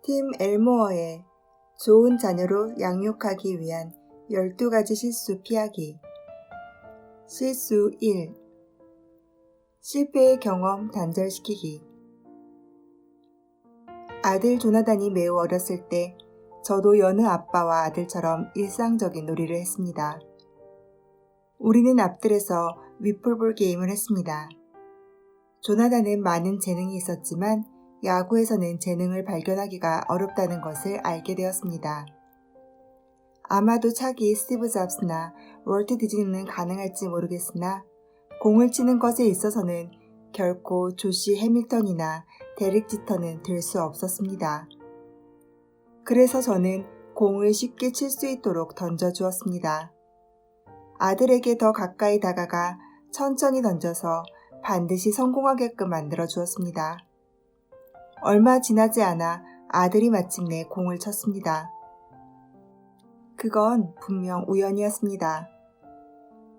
팀 엘모어의 좋은 자녀로 양육하기 위한 12가지 실수 피하기. 실수 1. 실패의 경험 단절시키기. 아들 조나단이 매우 어렸을 때 저도 여느 아빠와 아들처럼 일상적인 놀이를 했습니다. 우리는 앞뜰에서 위플볼 게임을 했습니다. 조나단은 많은 재능이 있었지만 야구에서는 재능을 발견하기가 어렵다는 것을 알게 되었습니다. 아마도 차기 스티브 잡스나 월트 디즈니는 가능할지 모르겠으나 공을 치는 것에 있어서는 결코 조시 해밀턴이나 데릭 지터는 될 수 없었습니다. 그래서 저는 공을 쉽게 칠 수 있도록 던져주었습니다. 아들에게 더 가까이 다가가 천천히 던져서 반드시 성공하게끔 만들어 주었습니다. 얼마 지나지 않아 아들이 마침내 공을 쳤습니다. 그건 분명 우연이었습니다.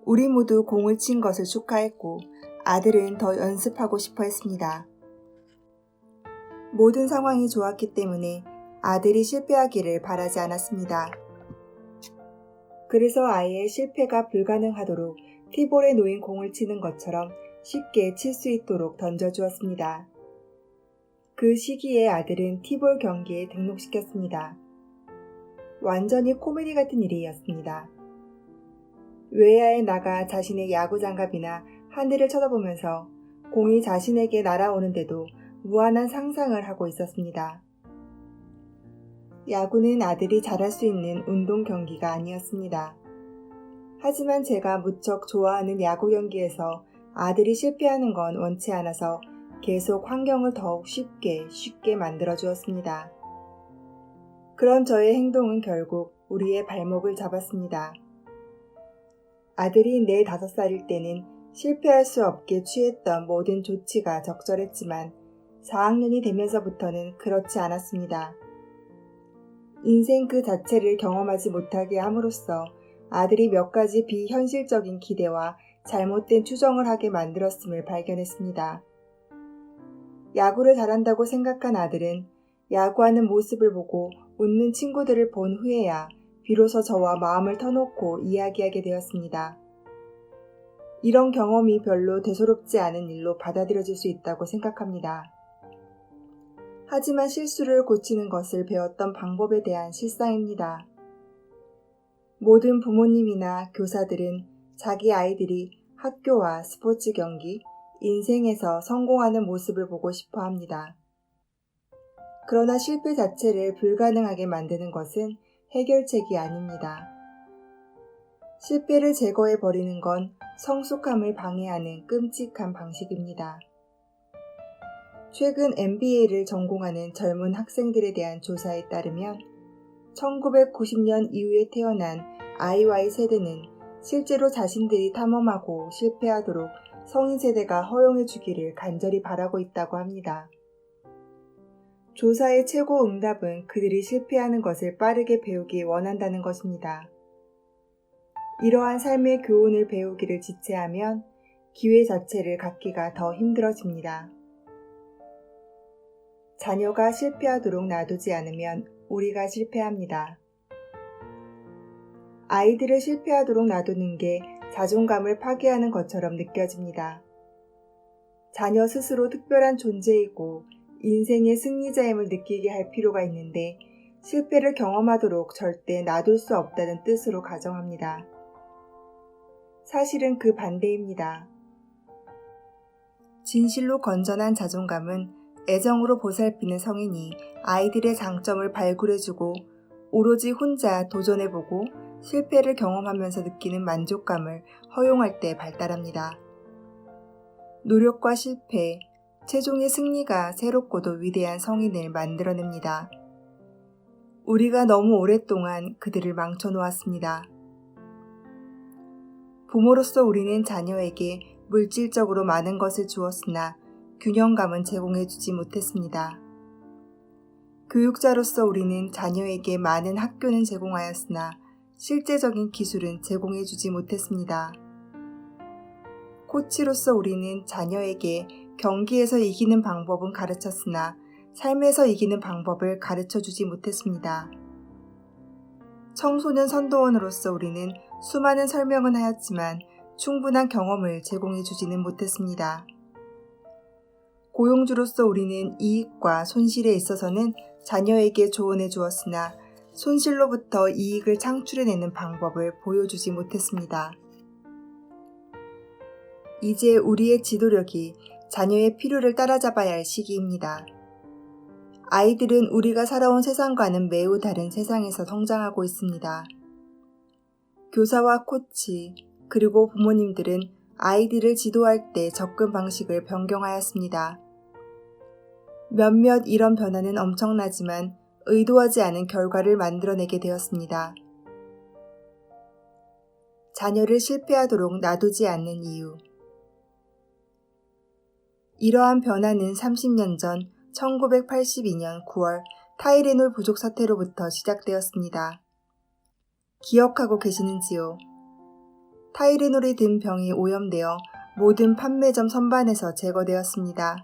우리 모두 공을 친 것을 축하했고 아들은 더 연습하고 싶어 했습니다. 모든 상황이 좋았기 때문에 아들이 실패하기를 바라지 않았습니다. 그래서 아예 실패가 불가능하도록 티볼에 놓인 공을 치는 것처럼 쉽게 칠 수 있도록 던져주었습니다. 그 시기에 아들은 티볼 경기에 등록시켰습니다. 완전히 코미디 같은 일이었습니다. 외야에 나가 자신의 야구 장갑이나 하늘을 쳐다보면서 공이 자신에게 날아오는데도 무한한 상상을 하고 있었습니다. 야구는 아들이 잘할 수 있는 운동 경기가 아니었습니다. 하지만 제가 무척 좋아하는 야구 경기에서 아들이 실패하는 건 원치 않아서 계속 환경을 더욱 쉽게 만들어 주었습니다. 그런 저의 행동은 결국 우리의 발목을 잡았습니다. 아들이 4, 5살일 때는 실패할 수 없게 취했던 모든 조치가 적절했지만 4학년이 되면서부터는 그렇지 않았습니다. 인생 그 자체를 경험하지 못하게 함으로써 아들이 몇 가지 비현실적인 기대와 잘못된 추정을 하게 만들었음을 발견했습니다. 야구를 잘한다고 생각한 아들은 야구하는 모습을 보고 웃는 친구들을 본 후에야 비로소 저와 마음을 터놓고 이야기하게 되었습니다. 이런 경험이 별로 대수롭지 않은 일로 받아들여질 수 있다고 생각합니다. 하지만 실수를 고치는 것을 배웠던 방법에 대한 실상입니다. 모든 부모님이나 교사들은 자기 아이들이 학교와 스포츠 경기, 인생에서 성공하는 모습을 보고 싶어 합니다. 그러나 실패 자체를 불가능하게 만드는 것은 해결책이 아닙니다. 실패를 제거해버리는 건 성숙함을 방해하는 끔찍한 방식입니다. 최근 MBA를 전공하는 젊은 학생들에 대한 조사에 따르면 1990년 이후에 태어난 IY 세대는 실제로 자신들이 탐험하고 실패하도록 성인 세대가 허용해 주기를 간절히 바라고 있다고 합니다. 조사의 최고 응답은 그들이 실패하는 것을 빠르게 배우기 원한다는 것입니다. 이러한 삶의 교훈을 배우기를 지체하면 기회 자체를 갖기가 더 힘들어집니다. 자녀가 실패하도록 놔두지 않으면 우리가 실패합니다. 아이들을 실패하도록 놔두는 게 자존감을 파괴하는 것처럼 느껴집니다. 자녀 스스로 특별한 존재이고 인생의 승리자임을 느끼게 할 필요가 있는데 실패를 경험하도록 절대 놔둘 수 없다는 뜻으로 가정합니다. 사실은 그 반대입니다. 진실로 건전한 자존감은 애정으로 보살피는 성인이 아이들의 장점을 발굴해주고 오로지 혼자 도전해보고 실패를 경험하면서 느끼는 만족감을 허용할 때 발달합니다. 노력과 실패, 최종의 승리가 새롭고도 위대한 성인을 만들어냅니다. 우리가 너무 오랫동안 그들을 망쳐놓았습니다. 부모로서 우리는 자녀에게 물질적으로 많은 것을 주었으나 균형감은 제공해주지 못했습니다. 교육자로서 우리는 자녀에게 많은 학교는 제공하였으나 실제적인 기술은 제공해주지 못했습니다. 코치로서 우리는 자녀에게 경기에서 이기는 방법은 가르쳤으나 삶에서 이기는 방법을 가르쳐 주지 못했습니다. 청소년 선도원으로서 우리는 수많은 설명은 하였지만 충분한 경험을 제공해 주지는 못했습니다. 고용주로서 우리는 이익과 손실에 있어서는 자녀에게 조언해 주었으나 손실로부터 이익을 창출해내는 방법을 보여주지 못했습니다. 이제 우리의 지도력이 자녀의 필요를 따라잡아야 할 시기입니다. 아이들은 우리가 살아온 세상과는 매우 다른 세상에서 성장하고 있습니다. 교사와 코치, 그리고 부모님들은 아이들을 지도할 때 접근 방식을 변경하였습니다. 몇몇 이런 변화는 엄청나지만 의도하지 않은 결과를 만들어내게 되었습니다. 자녀를 실패하도록 놔두지 않는 이유. 이러한 변화는 30년 전 1982년 9월 타이레놀 부족 사태로부터 시작되었습니다. 기억하고 계시는지요? 타이레놀이 든 병이 오염되어 모든 판매점 선반에서 제거되었습니다.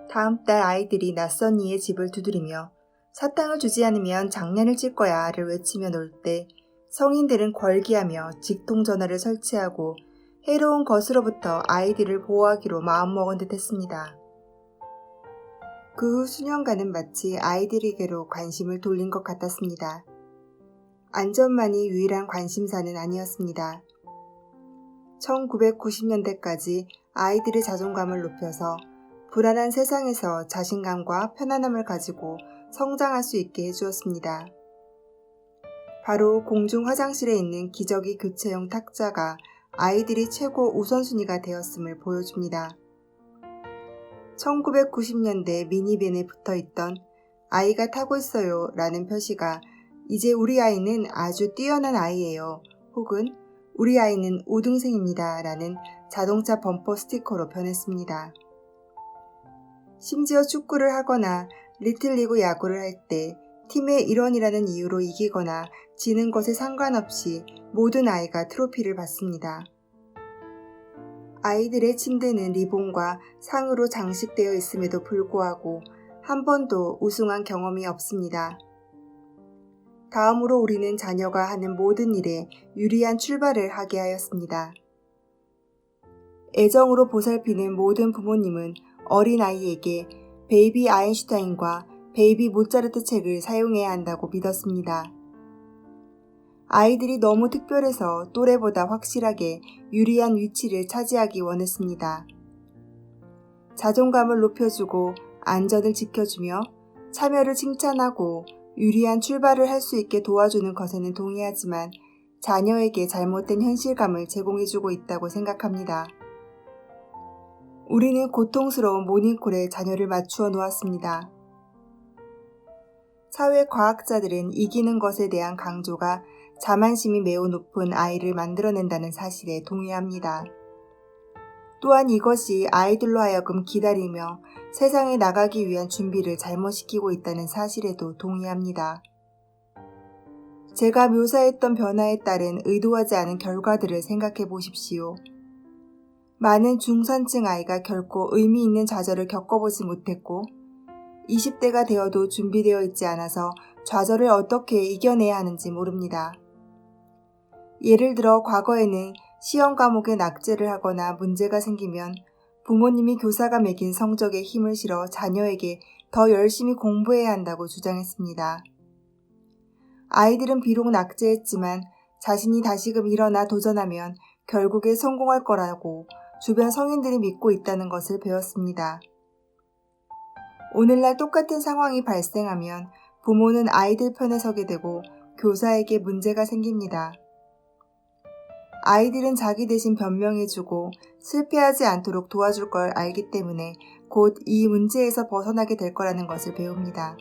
다음 달 아이들이 낯선 이의 집을 두드리며 사탕을 주지 않으면 장난을 칠 거야를 외치며 놀 때 성인들은 걸기하며 직통전화를 설치하고 해로운 것으로부터 아이들을 보호하기로 마음먹은 듯 했습니다. 그 후 수년간은 마치 아이들에게로 관심을 돌린 것 같았습니다. 안전만이 유일한 관심사는 아니었습니다. 1990년대까지 아이들의 자존감을 높여서 불안한 세상에서 자신감과 편안함을 가지고 성장할 수 있게 해주었습니다. 바로 공중 화장실에 있는 기저귀 교체용 탁자가 아이들이 최고 우선순위가 되었음을 보여줍니다. 1990년대 미니밴에 붙어있던 아이가 타고 있어요 라는 표시가 이제 우리 아이는 아주 뛰어난 아이예요 혹은 우리 아이는 우등생입니다 라는 자동차 범퍼 스티커로 변했습니다. 심지어 축구를 하거나 리틀리그 야구를 할 때 팀의 일원이라는 이유로 이기거나 지는 것에 상관없이 모든 아이가 트로피를 받습니다. 아이들의 침대는 리본과 상으로 장식되어 있음에도 불구하고 한 번도 우승한 경험이 없습니다. 다음으로 우리는 자녀가 하는 모든 일에 유리한 출발을 하게 하였습니다. 애정으로 보살피는 모든 부모님은 어린아이에게 베이비 아인슈타인과 베이비 모차르트 책을 사용해야 한다고 믿었습니다. 아이들이 너무 특별해서 또래보다 확실하게 유리한 위치를 차지하기 원했습니다. 자존감을 높여주고 안전을 지켜주며 참여를 칭찬하고 유리한 출발을 할 수 있게 도와주는 것에는 동의하지만 자녀에게 잘못된 현실감을 제공해주고 있다고 생각합니다. 우리는 고통스러운 모닝콜에 자녀를 맞추어 놓았습니다. 사회과학자들은 이기는 것에 대한 강조가 자만심이 매우 높은 아이를 만들어낸다는 사실에 동의합니다. 또한 이것이 아이들로 하여금 기다리며 세상에 나가기 위한 준비를 잘못시키고 있다는 사실에도 동의합니다. 제가 묘사했던 변화에 따른 의도하지 않은 결과들을 생각해 보십시오. 많은 중산층 아이가 결코 의미 있는 좌절을 겪어보지 못했고 20대가 되어도 준비되어 있지 않아서 좌절을 어떻게 이겨내야 하는지 모릅니다. 예를 들어 과거에는 시험 과목에 낙제를 하거나 문제가 생기면 부모님이 교사가 매긴 성적에 힘을 실어 자녀에게 더 열심히 공부해야 한다고 주장했습니다. 아이들은 비록 낙제했지만 자신이 다시금 일어나 도전하면 결국에 성공할 거라고 주변 성인들이 믿고 있다는 것을 배웠습니다. 오늘날 똑같은 상황이 발생하면 부모는 아이들 편에 서게 되고 교사에게 문제가 생깁니다. 아이들은 자기 대신 변명해주고 실패하지 않도록 도와줄 걸 알기 때문에 곧 이 문제에서 벗어나게 될 거라는 것을 배웁니다.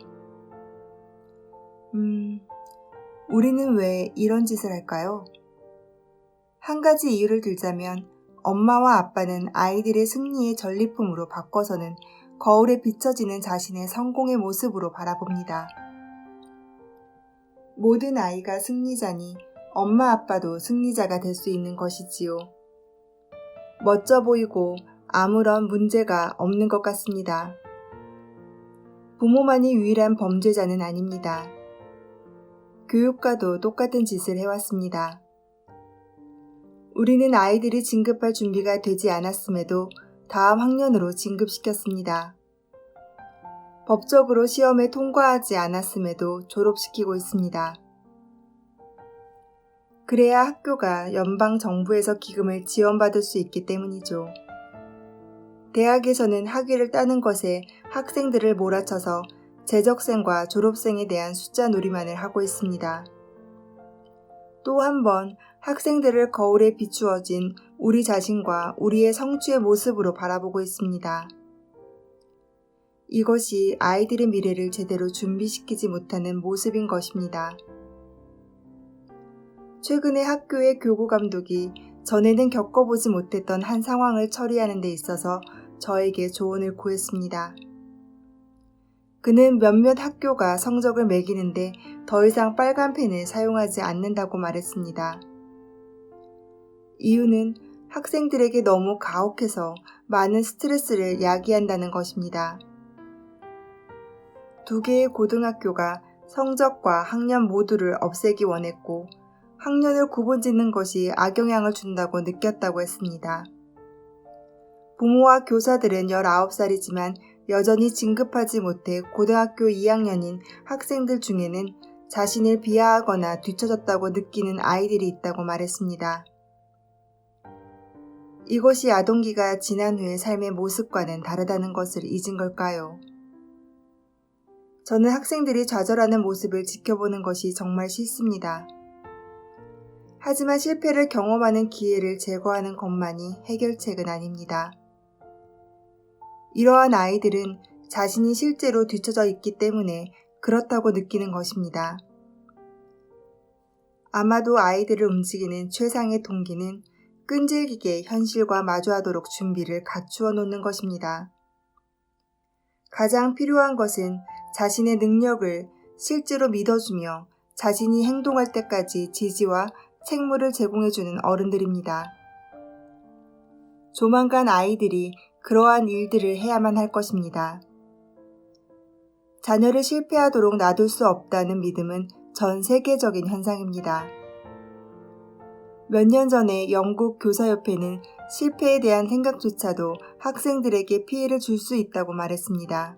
우리는 왜 이런 짓을 할까요? 한 가지 이유를 들자면 엄마와 아빠는 아이들의 승리의 전리품으로 바꿔서는 거울에 비춰지는 자신의 성공의 모습으로 바라봅니다. 모든 아이가 승리자니 엄마 아빠도 승리자가 될 수 있는 것이지요. 멋져 보이고 아무런 문제가 없는 것 같습니다. 부모만이 유일한 범죄자는 아닙니다. 교육과도 똑같은 짓을 해왔습니다. 우리는 아이들이 진급할 준비가 되지 않았음에도 다음 학년으로 진급시켰습니다. 법적으로 시험에 통과하지 않았음에도 졸업시키고 있습니다. 그래야 학교가 연방 정부에서 기금을 지원받을 수 있기 때문이죠. 대학에서는 학위를 따는 것에 학생들을 몰아쳐서 재적생과 졸업생에 대한 숫자 놀이만을 하고 있습니다. 또 한 번 학생들을 거울에 비추어진 우리 자신과 우리의 성취의 모습으로 바라보고 있습니다. 이것이 아이들의 미래를 제대로 준비시키지 못하는 모습인 것입니다. 최근에 학교의 교구 감독이 전에는 겪어보지 못했던 한 상황을 처리하는 데 있어서 저에게 조언을 구했습니다. 그는 몇몇 학교가 성적을 매기는데 더 이상 빨간 펜을 사용하지 않는다고 말했습니다. 이유는 학생들에게 너무 가혹해서 많은 스트레스를 야기한다는 것입니다. 두 개의 고등학교가 성적과 학년 모두를 없애기 원했고 학년을 구분짓는 것이 악영향을 준다고 느꼈다고 했습니다. 부모와 교사들은 19살이지만 여전히 진급하지 못해 고등학교 2학년인 학생들 중에는 자신을 비하하거나 뒤처졌다고 느끼는 아이들이 있다고 말했습니다. 이것이 아동기가 지난 후의 삶의 모습과는 다르다는 것을 잊은 걸까요? 저는 학생들이 좌절하는 모습을 지켜보는 것이 정말 싫습니다. 하지만 실패를 경험하는 기회를 제거하는 것만이 해결책은 아닙니다. 이러한 아이들은 자신이 실제로 뒤처져 있기 때문에 그렇다고 느끼는 것입니다. 아마도 아이들을 움직이는 최상의 동기는 끈질기게 현실과 마주하도록 준비를 갖추어 놓는 것입니다. 가장 필요한 것은 자신의 능력을 실제로 믿어주며 자신이 행동할 때까지 지지와 책무를 제공해주는 어른들입니다. 조만간 아이들이 그러한 일들을 해야만 할 것입니다. 자녀를 실패하도록 놔둘 수 없다는 믿음은 전 세계적인 현상입니다. 몇 년 전에 영국 교사협회는 실패에 대한 생각조차도 학생들에게 피해를 줄 수 있다고 말했습니다.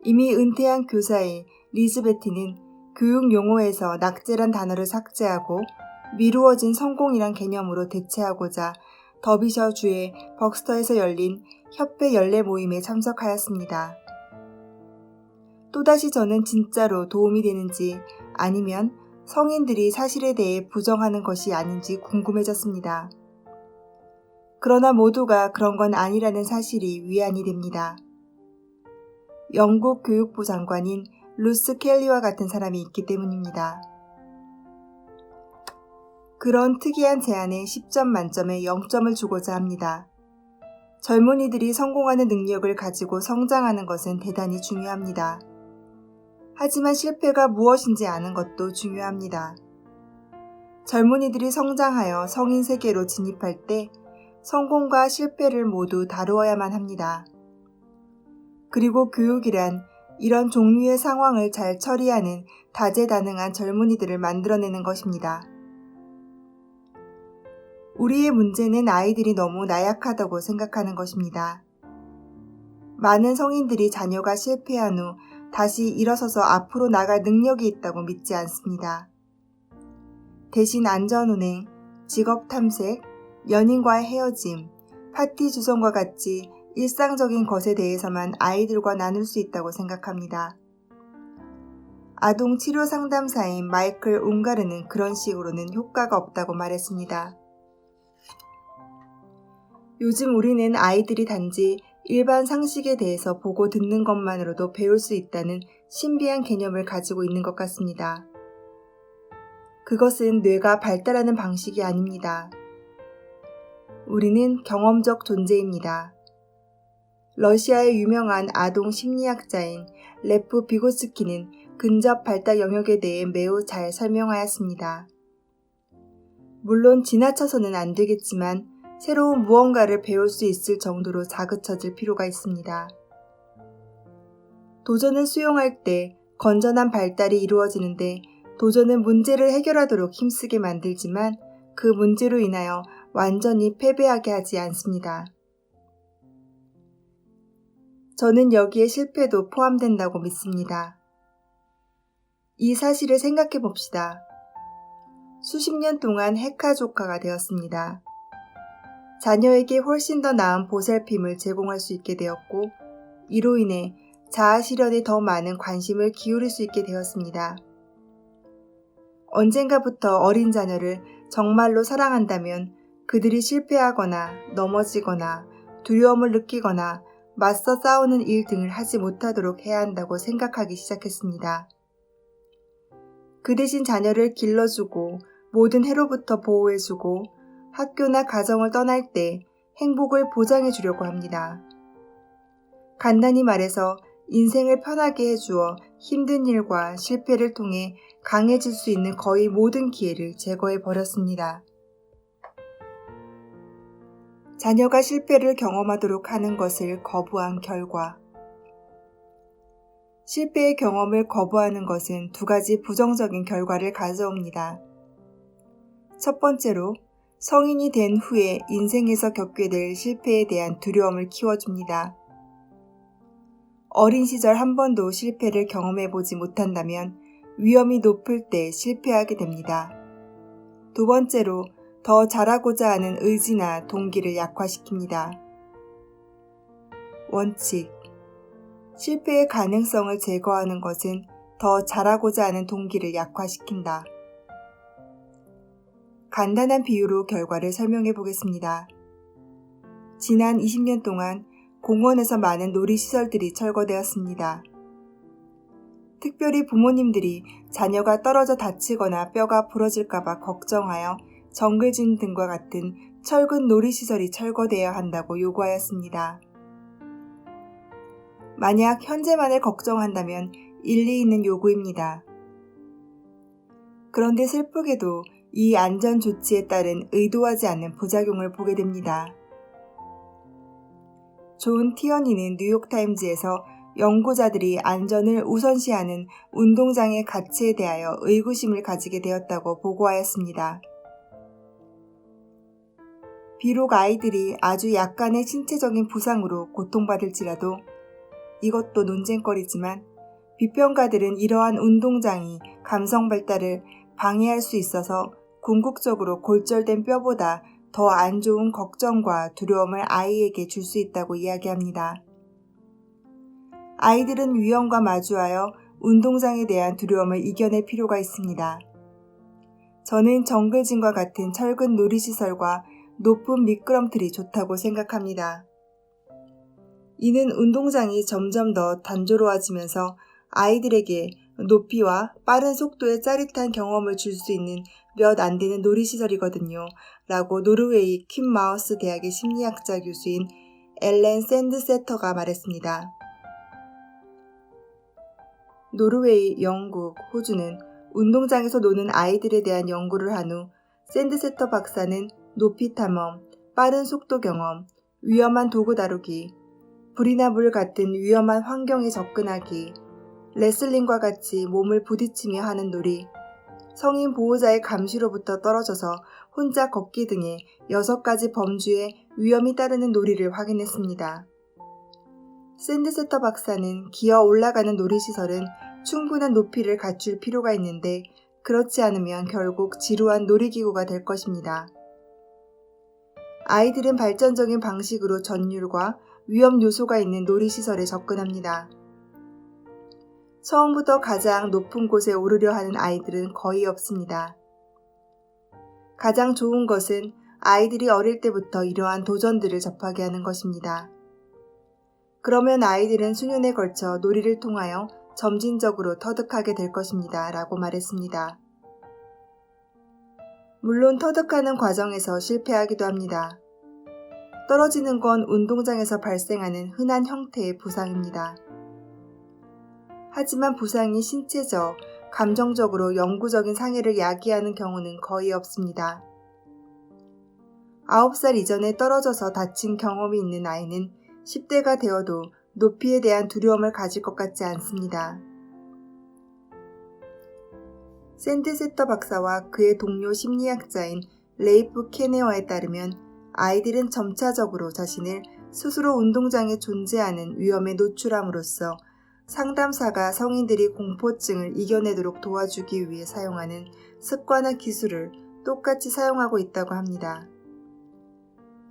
이미 은퇴한 교사의 리즈베티는 교육 용어에서 낙제란 단어를 삭제하고 미루어진 성공이란 개념으로 대체하고자 더비셔 주의 벅스터에서 열린 협회 연례 모임에 참석하였습니다. 또다시 저는 진짜로 도움이 되는지 아니면 성인들이 사실에 대해 부정하는 것이 아닌지 궁금해졌습니다. 그러나 모두가 그런 건 아니라는 사실이 위안이 됩니다. 영국 교육부 장관인 루스 켈리와 같은 사람이 있기 때문입니다. 그런 특이한 제안에 10점 만점에 0점을 주고자 합니다. 젊은이들이 성공하는 능력을 가지고 성장하는 것은 대단히 중요합니다. 하지만 실패가 무엇인지 아는 것도 중요합니다. 젊은이들이 성장하여 성인 세계로 진입할 때 성공과 실패를 모두 다루어야만 합니다. 그리고 교육이란 이런 종류의 상황을 잘 처리하는 다재다능한 젊은이들을 만들어내는 것입니다. 우리의 문제는 아이들이 너무 나약하다고 생각하는 것입니다. 많은 성인들이 자녀가 실패한 후 다시 일어서서 앞으로 나갈 능력이 있다고 믿지 않습니다. 대신 안전운행, 직업탐색, 연인과의 헤어짐, 파티 주선과 같이 일상적인 것에 대해서만 아이들과 나눌 수 있다고 생각합니다. 아동 치료 상담사인 마이클 웅가르는 그런 식으로는 효과가 없다고 말했습니다. 요즘 우리는 아이들이 단지 일반 상식에 대해서 보고 듣는 것만으로도 배울 수 있다는 신비한 개념을 가지고 있는 것 같습니다. 그것은 뇌가 발달하는 방식이 아닙니다. 우리는 경험적 존재입니다. 러시아의 유명한 아동 심리학자인 레프 비고스키는 근접 발달 영역에 대해 매우 잘 설명하였습니다. 물론 지나쳐서는 안 되겠지만 새로운 무언가를 배울 수 있을 정도로 자그쳐질 필요가 있습니다. 도전을 수용할 때 건전한 발달이 이루어지는데 도전은 문제를 해결하도록 힘쓰게 만들지만 그 문제로 인하여 완전히 패배하게 하지 않습니다. 저는 여기에 실패도 포함된다고 믿습니다. 이 사실을 생각해 봅시다. 수십 년 동안 핵가족화가 되었습니다. 자녀에게 훨씬 더 나은 보살핌을 제공할 수 있게 되었고 이로 인해 자아 실현에 더 많은 관심을 기울일 수 있게 되었습니다. 언젠가부터 어린 자녀를 정말로 사랑한다면 그들이 실패하거나 넘어지거나 두려움을 느끼거나 맞서 싸우는 일 등을 하지 못하도록 해야 한다고 생각하기 시작했습니다. 그 대신 자녀를 길러주고 모든 해로부터 보호해주고 학교나 가정을 떠날 때 행복을 보장해 주려고 합니다. 간단히 말해서 인생을 편하게 해주어 힘든 일과 실패를 통해 강해질 수 있는 거의 모든 기회를 제거해 버렸습니다. 자녀가 실패를 경험하도록 하는 것을 거부한 결과 실패의 경험을 거부하는 것은 두 가지 부정적인 결과를 가져옵니다. 첫 번째로 성인이 된 후에 인생에서 겪게 될 실패에 대한 두려움을 키워줍니다. 어린 시절 한 번도 실패를 경험해보지 못한다면 위험이 높을 때 실패하게 됩니다. 두 번째로 더 잘하고자 하는 의지나 동기를 약화시킵니다. 원칙. 실패의 가능성을 제거하는 것은 더 잘하고자 하는 동기를 약화시킨다. 간단한 비유로 결과를 설명해 보겠습니다. 지난 20년 동안 공원에서 많은 놀이시설들이 철거되었습니다. 특별히 부모님들이 자녀가 떨어져 다치거나 뼈가 부러질까봐 걱정하여 정글짐 등과 같은 철근 놀이시설이 철거되어야 한다고 요구하였습니다. 만약 현재만을 걱정한다면 일리 있는 요구입니다. 그런데 슬프게도 이 안전 조치에 따른 의도하지 않는 부작용을 보게 됩니다. 존 티어니는 뉴욕타임즈에서 연구자들이 안전을 우선시하는 운동장의 가치에 대하여 의구심을 가지게 되었다고 보고하였습니다. 비록 아이들이 아주 약간의 신체적인 부상으로 고통받을지라도 이것도 논쟁거리지만 비평가들은 이러한 운동장이 감성 발달을 방해할 수 있어서 궁극적으로 골절된 뼈보다 더 안 좋은 걱정과 두려움을 아이에게 줄 수 있다고 이야기합니다. 아이들은 위험과 마주하여 운동장에 대한 두려움을 이겨낼 필요가 있습니다. 저는 정글짐과 같은 철근 놀이시설과 높은 미끄럼틀이 좋다고 생각합니다. 이는 운동장이 점점 더 단조로워지면서 아이들에게 높이와 빠른 속도의 짜릿한 경험을 줄 수 있는 몇 안 되는 놀이시설이거든요. 라고 노르웨이 퀸마우스 대학의 심리학자 교수인 엘렌 샌드세터가 말했습니다. 노르웨이, 영국, 호주는 운동장에서 노는 아이들에 대한 연구를 한 후 샌드세터 박사는 높이 탐험, 빠른 속도 경험, 위험한 도구 다루기, 불이나 물 같은 위험한 환경에 접근하기, 레슬링과 같이 몸을 부딪히며 하는 놀이, 성인 보호자의 감시로부터 떨어져서 혼자 걷기 등의 6가지 범주의 위험이 따르는 놀이를 확인했습니다. 샌드세터 박사는 기어 올라가는 놀이시설은 충분한 높이를 갖출 필요가 있는데 그렇지 않으면 결국 지루한 놀이기구가 될 것입니다. 아이들은 발전적인 방식으로 전율과 위험 요소가 있는 놀이시설에 접근합니다. 처음부터 가장 높은 곳에 오르려 하는 아이들은 거의 없습니다. 가장 좋은 것은 아이들이 어릴 때부터 이러한 도전들을 접하게 하는 것입니다. 그러면 아이들은 수년에 걸쳐 놀이를 통하여 점진적으로 터득하게 될 것입니다. 라고 말했습니다. 물론 터득하는 과정에서 실패하기도 합니다. 떨어지는 건 운동장에서 발생하는 흔한 형태의 부상입니다. 하지만 부상이 신체적, 감정적으로 영구적인 상해를 야기하는 경우는 거의 없습니다. 9살 이전에 떨어져서 다친 경험이 있는 아이는 10대가 되어도 높이에 대한 두려움을 가질 것 같지 않습니다. 샌드세터 박사와 그의 동료 심리학자인 레이프 케네어에 따르면 아이들은 점차적으로 자신을 스스로 운동장에 존재하는 위험에 노출함으로써 상담사가 성인들이 공포증을 이겨내도록 도와주기 위해 사용하는 습관화 기술을 똑같이 사용하고 있다고 합니다.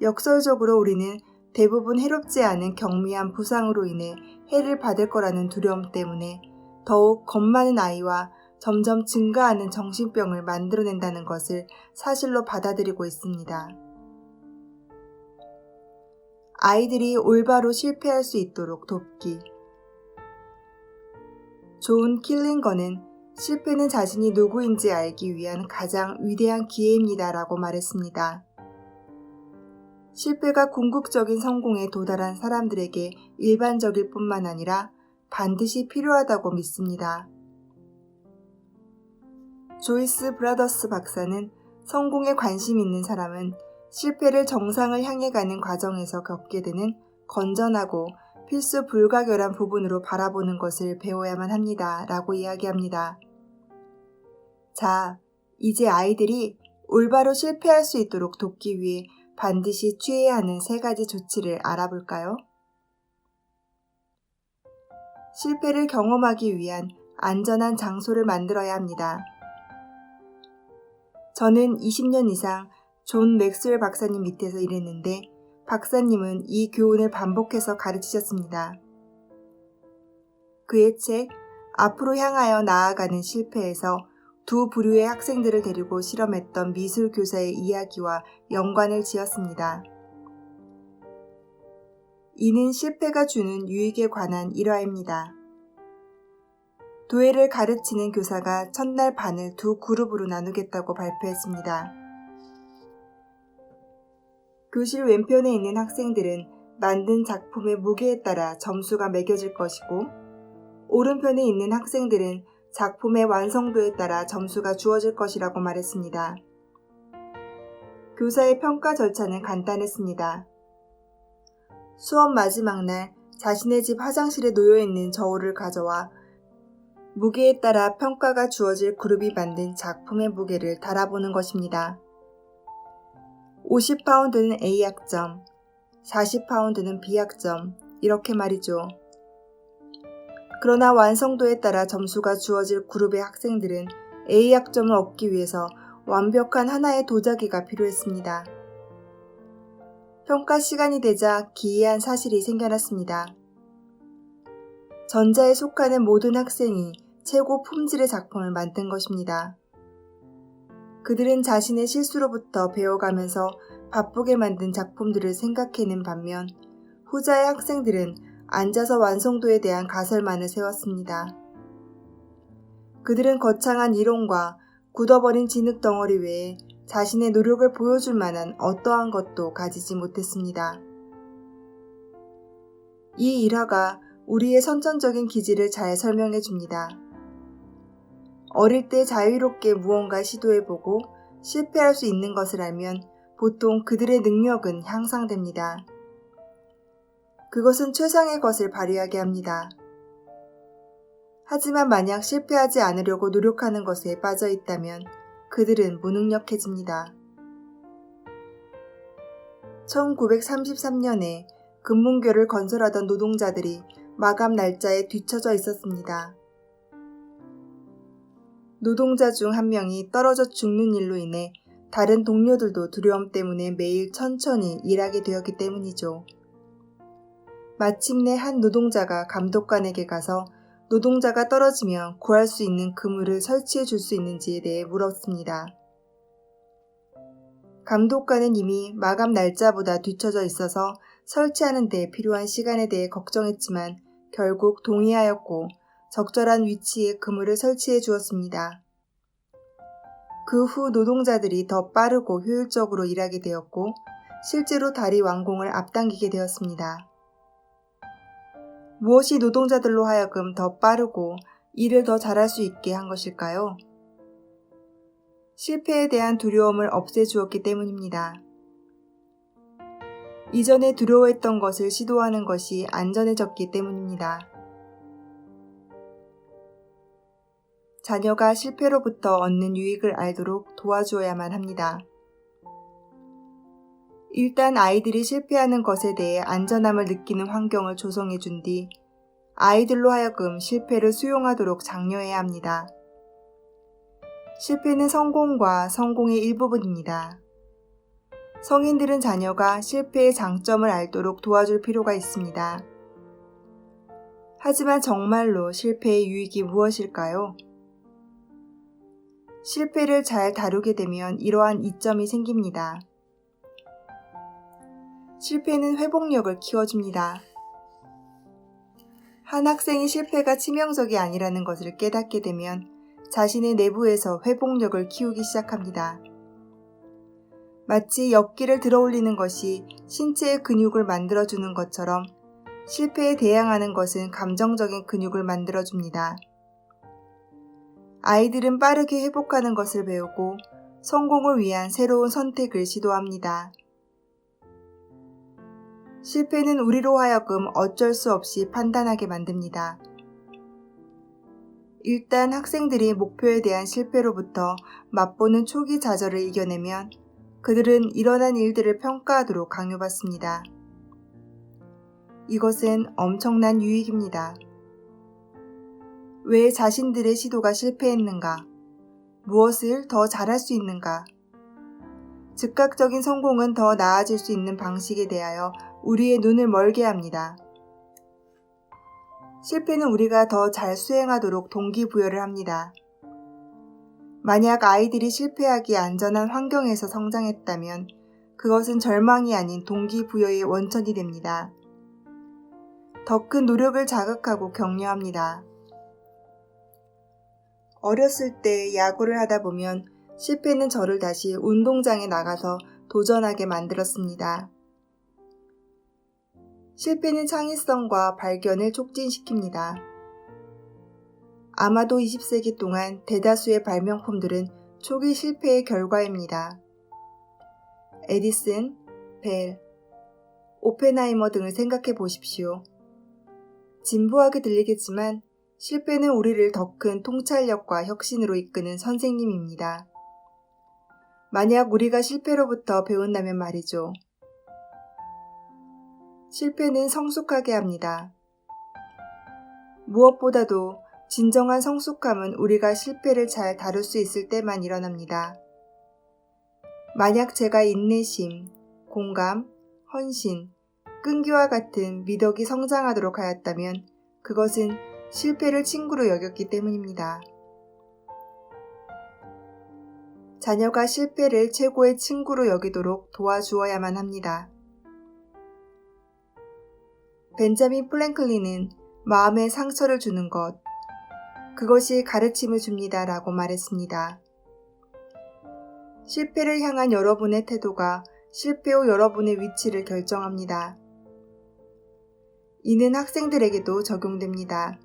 역설적으로 우리는 대부분 해롭지 않은 경미한 부상으로 인해 해를 받을 거라는 두려움 때문에 더욱 겁 많은 아이와 점점 증가하는 정신병을 만들어낸다는 것을 사실로 받아들이고 있습니다. 아이들이 올바로 실패할 수 있도록 돕기. 존 킬링거는 실패는 자신이 누구인지 알기 위한 가장 위대한 기회입니다 라고 말했습니다. 실패가 궁극적인 성공에 도달한 사람들에게 일반적일 뿐만 아니라 반드시 필요하다고 믿습니다. 조이스 브라더스 박사는 성공에 관심 있는 사람은 실패를 정상을 향해 가는 과정에서 겪게 되는 건전하고 필수 불가결한 부분으로 바라보는 것을 배워야만 합니다. 라고 이야기합니다. 자, 이제 아이들이 올바로 실패할 수 있도록 돕기 위해 반드시 취해야 하는 3가지 조치를 알아볼까요? 실패를 경험하기 위한 안전한 장소를 만들어야 합니다. 저는 20년 이상 존 맥스웰 박사님 밑에서 일했는데 박사님은 이 교훈을 반복해서 가르치셨습니다. 그의 책 앞으로 향하여 나아가는 실패에서 2 부류의 학생들을 데리고 실험했던 미술 교사의 이야기와 연관을 지었습니다. 이는 실패가 주는 유익에 관한 일화입니다. 도예를 가르치는 교사가 첫날 반을 2 그룹으로 나누겠다고 발표했습니다. 교실 왼편에 있는 학생들은 만든 작품의 무게에 따라 점수가 매겨질 것이고, 오른편에 있는 학생들은 작품의 완성도에 따라 점수가 주어질 것이라고 말했습니다. 교사의 평가 절차는 간단했습니다. 수업 마지막 날 자신의 집 화장실에 놓여있는 저울을 가져와 무게에 따라 평가가 주어질 그룹이 만든 작품의 무게를 달아보는 것입니다. 50파운드는 A학점, 40파운드는 B학점, 이렇게 말이죠. 그러나 완성도에 따라 점수가 주어질 그룹의 학생들은 A학점을 얻기 위해서 완벽한 하나의 도자기가 필요했습니다. 평가 시간이 되자 기이한 사실이 생겨났습니다. 전자에 속하는 모든 학생이 최고 품질의 작품을 만든 것입니다. 그들은 자신의 실수로부터 배워가면서 바쁘게 만든 작품들을 생각해낸 반면 후자의 학생들은 앉아서 완성도에 대한 가설만을 세웠습니다. 그들은 거창한 이론과 굳어버린 진흙 덩어리 외에 자신의 노력을 보여줄 만한 어떠한 것도 가지지 못했습니다. 이 일화가 우리의 선천적인 기질을 잘 설명해 줍니다. 어릴 때 자유롭게 무언가 시도해보고 실패할 수 있는 것을 알면 보통 그들의 능력은 향상됩니다. 그것은 최상의 것을 발휘하게 합니다. 하지만 만약 실패하지 않으려고 노력하는 것에 빠져 있다면 그들은 무능력해집니다. 1933년에 금문교를 건설하던 노동자들이 마감 날짜에 뒤처져 있었습니다. 노동자 중 한 명이 떨어져 죽는 일로 인해 다른 동료들도 두려움 때문에 매일 천천히 일하게 되었기 때문이죠. 마침내 한 노동자가 감독관에게 가서 노동자가 떨어지면 구할 수 있는 그물을 설치해 줄 수 있는지에 대해 물었습니다. 감독관은 이미 마감 날짜보다 뒤처져 있어서 설치하는 데 필요한 시간에 대해 걱정했지만 결국 동의하였고 적절한 위치에 그물을 설치해 주었습니다. 그 후 노동자들이 더 빠르고 효율적으로 일하게 되었고 실제로 다리 완공을 앞당기게 되었습니다. 무엇이 노동자들로 하여금 더 빠르고 일을 더 잘할 수 있게 한 것일까요? 실패에 대한 두려움을 없애주었기 때문입니다. 이전에 두려워했던 것을 시도하는 것이 안전해졌기 때문입니다. 자녀가 실패로부터 얻는 유익을 알도록 도와주어야만 합니다. 일단 아이들이 실패하는 것에 대해 안전함을 느끼는 환경을 조성해 준 뒤 아이들로 하여금 실패를 수용하도록 장려해야 합니다. 실패는 성공과 성공의 일부분입니다. 성인들은 자녀가 실패의 장점을 알도록 도와줄 필요가 있습니다. 하지만 정말로 실패의 유익이 무엇일까요? 실패를 잘 다루게 되면 이러한 이점이 생깁니다. 실패는 회복력을 키워줍니다. 한 학생이 실패가 치명적이 아니라는 것을 깨닫게 되면 자신의 내부에서 회복력을 키우기 시작합니다. 마치 엽기를 들어올리는 것이 신체의 근육을 만들어주는 것처럼 실패에 대항하는 것은 감정적인 근육을 만들어줍니다. 아이들은 빠르게 회복하는 것을 배우고 성공을 위한 새로운 선택을 시도합니다. 실패는 우리로 하여금 어쩔 수 없이 판단하게 만듭니다. 일단 학생들이 목표에 대한 실패로부터 맛보는 초기 좌절을 이겨내면 그들은 일어난 일들을 평가하도록 강요받습니다. 이것은 엄청난 유익입니다. 왜 자신들의 시도가 실패했는가? 무엇을 더 잘할 수 있는가? 즉각적인 성공은 더 나아질 수 있는 방식에 대하여 우리의 눈을 멀게 합니다. 실패는 우리가 더 잘 수행하도록 동기부여를 합니다. 만약 아이들이 실패하기 안전한 환경에서 성장했다면 그것은 절망이 아닌 동기부여의 원천이 됩니다. 더 큰 노력을 자극하고 격려합니다. 어렸을 때 야구를 하다 보면 실패는 저를 다시 운동장에 나가서 도전하게 만들었습니다. 실패는 창의성과 발견을 촉진시킵니다. 아마도 20세기 동안 대다수의 발명품들은 초기 실패의 결과입니다. 에디슨, 벨, 오펜하이머 등을 생각해 보십시오. 진부하게 들리겠지만 실패는 우리를 더 큰 통찰력과 혁신으로 이끄는 선생님입니다. 만약 우리가 실패로부터 배운다면 말이죠. 실패는 성숙하게 합니다. 무엇보다도 진정한 성숙함은 우리가 실패를 잘 다룰 수 있을 때만 일어납니다. 만약 제가 인내심, 공감, 헌신, 끈기와 같은 미덕이 성장하도록 하였다면 그것은 실패를 친구로 여겼기 때문입니다. 자녀가 실패를 최고의 친구로 여기도록 도와주어야만 합니다. 벤자민 프랭클린은 마음에 상처를 주는 것, 그것이 가르침을 줍니다 라고 말했습니다. 실패를 향한 여러분의 태도가 실패 후 여러분의 위치를 결정합니다. 이는 학생들에게도 적용됩니다.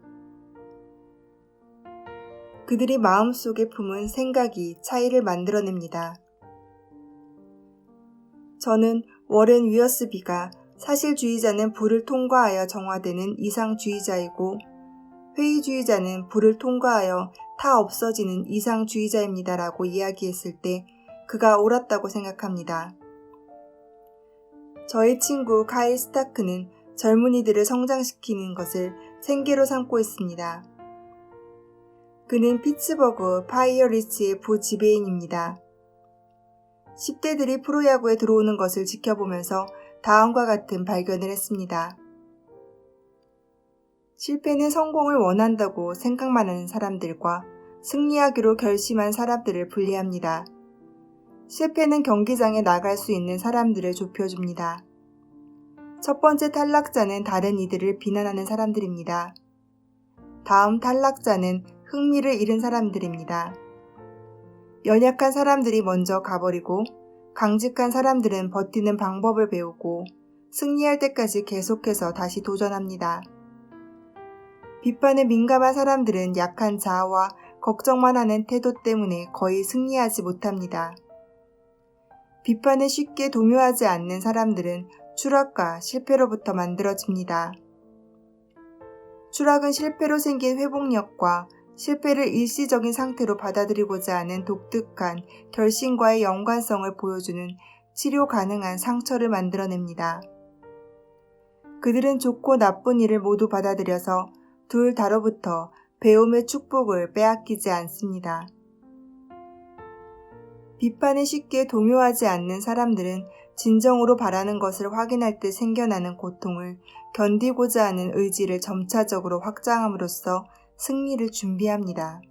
그들이 마음속에 품은 생각이 차이를 만들어냅니다. 저는 워렌 위어스비가 사실주의자는 불을 통과하여 정화되는 이상주의자이고 회의주의자는 불을 통과하여 타 없어지는 이상주의자입니다 라고 이야기했을 때 그가 옳았다고 생각합니다. 저의 친구 카일 스타크는 젊은이들을 성장시키는 것을 생계로 삼고 있습니다. 그는 피츠버그 파이어리츠의 부지배인입니다. 10대들이 프로야구에 들어오는 것을 지켜보면서 다음과 같은 발견을 했습니다. 실패는 성공을 원한다고 생각만 하는 사람들과 승리하기로 결심한 사람들을 분리합니다. 실패는 경기장에 나갈 수 있는 사람들을 좁혀줍니다. 첫 번째 탈락자는 다른 이들을 비난하는 사람들입니다. 다음 탈락자는 흥미를 잃은 사람들입니다. 연약한 사람들이 먼저 가버리고 강직한 사람들은 버티는 방법을 배우고 승리할 때까지 계속해서 다시 도전합니다. 비판에 민감한 사람들은 약한 자아와 걱정만 하는 태도 때문에 거의 승리하지 못합니다. 비판에 쉽게 동요하지 않는 사람들은 추락과 실패로부터 만들어집니다. 추락은 실패로 생긴 회복력과 실패를 일시적인 상태로 받아들이고자 하는 독특한 결심과의 연관성을 보여주는 치료 가능한 상처를 만들어냅니다. 그들은 좋고 나쁜 일을 모두 받아들여서 둘 다로부터 배움의 축복을 빼앗기지 않습니다. 비판에 쉽게 동요하지 않는 사람들은 진정으로 바라는 것을 확인할 때 생겨나는 고통을 견디고자 하는 의지를 점차적으로 확장함으로써 승리를 준비합니다.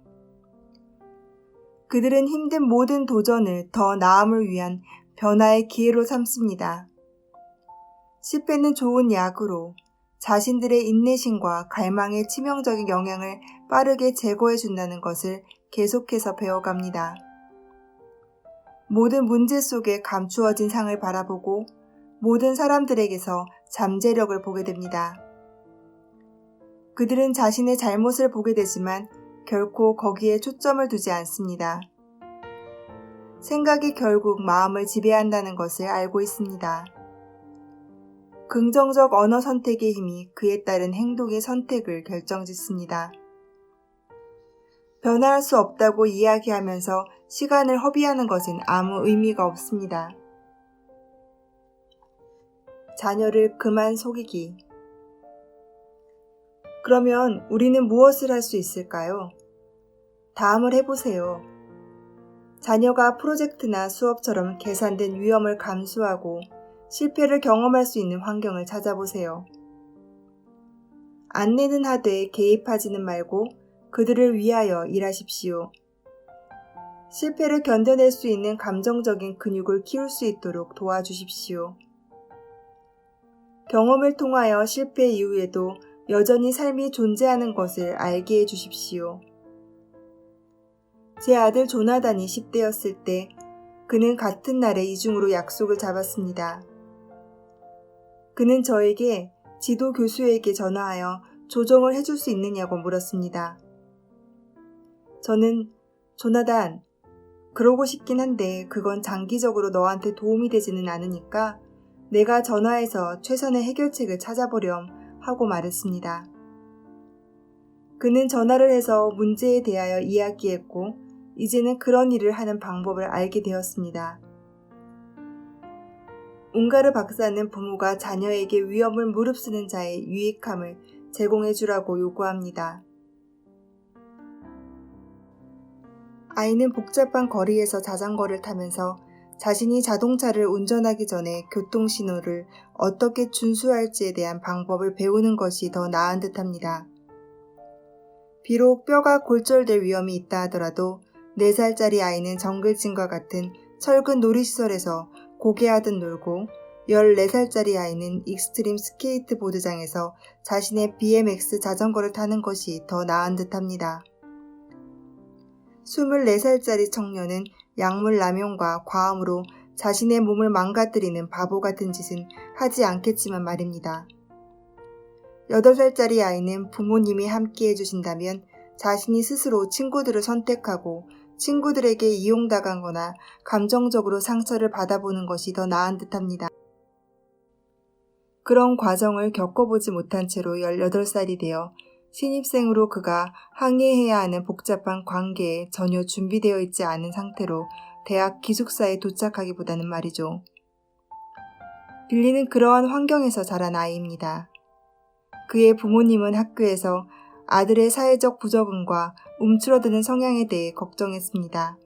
그들은 힘든 모든 도전을 더 나음을 위한 변화의 기회로 삼습니다. 실패는 좋은 약으로 자신들의 인내심과 갈망의 치명적인 영향을 빠르게 제거해 준다는 것을 계속해서 배워갑니다. 모든 문제 속에 감추어진 상을 바라보고 모든 사람들에게서 잠재력을 보게 됩니다. 그들은 자신의 잘못을 보게 되지만 결코 거기에 초점을 두지 않습니다. 생각이 결국 마음을 지배한다는 것을 알고 있습니다. 긍정적 언어 선택의 힘이 그에 따른 행동의 선택을 결정짓습니다. 변화할 수 없다고 이야기하면서 시간을 허비하는 것은 아무 의미가 없습니다. 자녀를 그만 속이기. 그러면 우리는 무엇을 할 수 있을까요? 다음을 해보세요. 자녀가 프로젝트나 수업처럼 계산된 위험을 감수하고 실패를 경험할 수 있는 환경을 찾아보세요. 안내는 하되 개입하지는 말고 그들을 위하여 일하십시오. 실패를 견뎌낼 수 있는 감정적인 근육을 키울 수 있도록 도와주십시오. 경험을 통하여 실패 이후에도 여전히 삶이 존재하는 것을 알게 해주십시오. 제 아들 조나단이 10대였을 때 그는 같은 날에 이중으로 약속을 잡았습니다. 그는 저에게 지도 교수에게 전화하여 조정을 해줄 수 있느냐고 물었습니다. 저는 조나단, 그러고 싶긴 한데 그건 장기적으로 너한테 도움이 되지는 않으니까 내가 전화해서 최선의 해결책을 찾아보렴 하고 말했습니다. 그는 전화를 해서 문제에 대하여 이야기했고 이제는 그런 일을 하는 방법을 알게 되었습니다. 웅가르 박사는 부모가 자녀에게 위험을 무릅쓰는 자의 유익함을 제공해 주라고 요구합니다. 아이는 복잡한 거리에서 자전거를 타면서 자신이 자동차를 운전하기 전에 교통신호를 어떻게 준수할지에 대한 방법을 배우는 것이 더 나은 듯합니다. 비록 뼈가 골절될 위험이 있다 하더라도 4살짜리 아이는 정글짐과 같은 철근 놀이시설에서 고개하듯 놀고 14살짜리 아이는 익스트림 스케이트보드장에서 자신의 BMX 자전거를 타는 것이 더 나은 듯합니다. 24살짜리 청년은 약물 남용과 과음으로 자신의 몸을 망가뜨리는 바보 같은 짓은 하지 않겠지만 말입니다. 8살짜리 아이는 부모님이 함께 해주신다면 자신이 스스로 친구들을 선택하고 친구들에게 이용당하거나 감정적으로 상처를 받아보는 것이 더 나은 듯합니다. 그런 과정을 겪어보지 못한 채로 18살이 되어 신입생으로 그가 항해해야 하는 복잡한 관계에 전혀 준비되어 있지 않은 상태로 대학 기숙사에 도착하기보다는 말이죠. 빌리는 그러한 환경에서 자란 아이입니다. 그의 부모님은 학교에서 아들의 사회적 부적응과 움츠러드는 성향에 대해 걱정했습니다.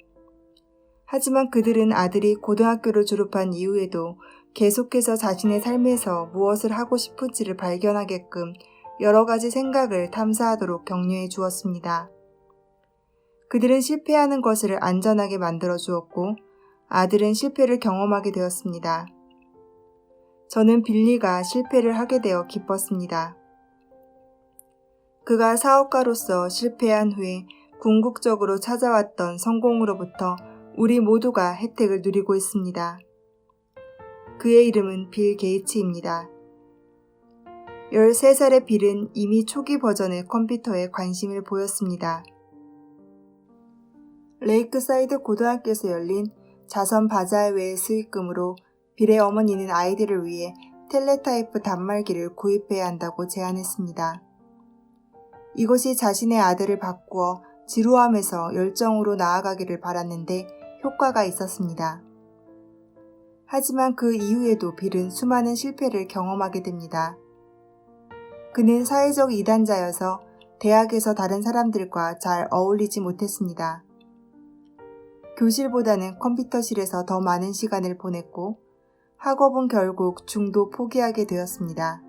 하지만 그들은 아들이 고등학교를 졸업한 이후에도 계속해서 자신의 삶에서 무엇을 하고 싶은지를 발견하게끔 여러 가지 생각을 탐사하도록 격려해 주었습니다. 그들은 실패하는 것을 안전하게 만들어 주었고 아들은 실패를 경험하게 되었습니다. 저는 빌리가 실패를 하게 되어 기뻤습니다. 그가 사업가로서 실패한 후에 궁극적으로 찾아왔던 성공으로부터 우리 모두가 혜택을 누리고 있습니다. 그의 이름은 빌 게이츠입니다. 13살의 빌은 이미 초기 버전의 컴퓨터에 관심을 보였습니다. 레이크사이드 고등학교에서 열린 자선 바자회의 수익금으로 빌의 어머니는 아이들을 위해 텔레타이프 단말기를 구입해야 한다고 제안했습니다. 이것이 자신의 아들을 바꾸어 지루함에서 열정으로 나아가기를 바랐는데 효과가 있었습니다. 하지만 그 이후에도 빌은 수많은 실패를 경험하게 됩니다. 그는 사회적 이단자여서 대학에서 다른 사람들과 잘 어울리지 못했습니다. 교실보다는 컴퓨터실에서 더 많은 시간을 보냈고 학업은 결국 중도 포기하게 되었습니다.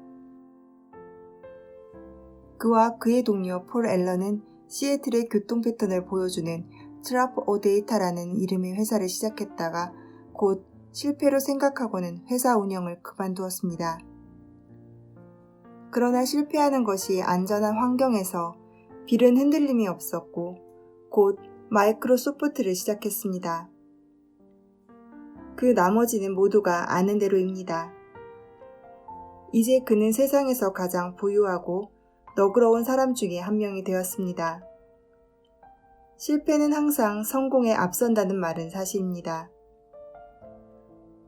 그와 그의 동료 폴 앨런은 시애틀의 교통 패턴을 보여주는 트랍 오 데이터라는 이름의 회사를 시작했다가 곧 실패로 생각하고는 회사 운영을 그만두었습니다. 그러나 실패하는 것이 안전한 환경에서 빌은 흔들림이 없었고 곧 마이크로소프트를 시작했습니다. 그 나머지는 모두가 아는 대로입니다. 이제 그는 세상에서 가장 부유하고 너그러운 사람 중에 한 명이 되었습니다. 실패는 항상 성공에 앞선다는 말은 사실입니다.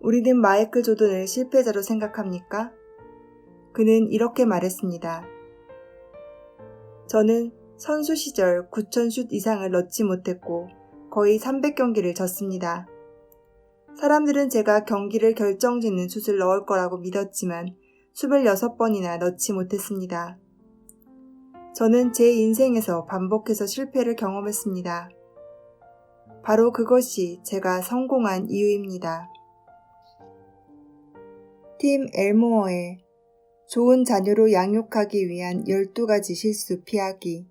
우리는 마이클 조던을 실패자로 생각합니까? 그는 이렇게 말했습니다. 저는 선수 시절 9,000슛 이상을 넣지 못했고 거의 300경기를 졌습니다. 사람들은 제가 경기를 결정짓는 슛을 넣을 거라고 믿었지만 26번이나 넣지 못했습니다. 저는 제 인생에서 반복해서 실패를 경험했습니다. 바로 그것이 제가 성공한 이유입니다. 팀 엘모어의 좋은 자녀로 양육하기 위한 12가지 실수 피하기.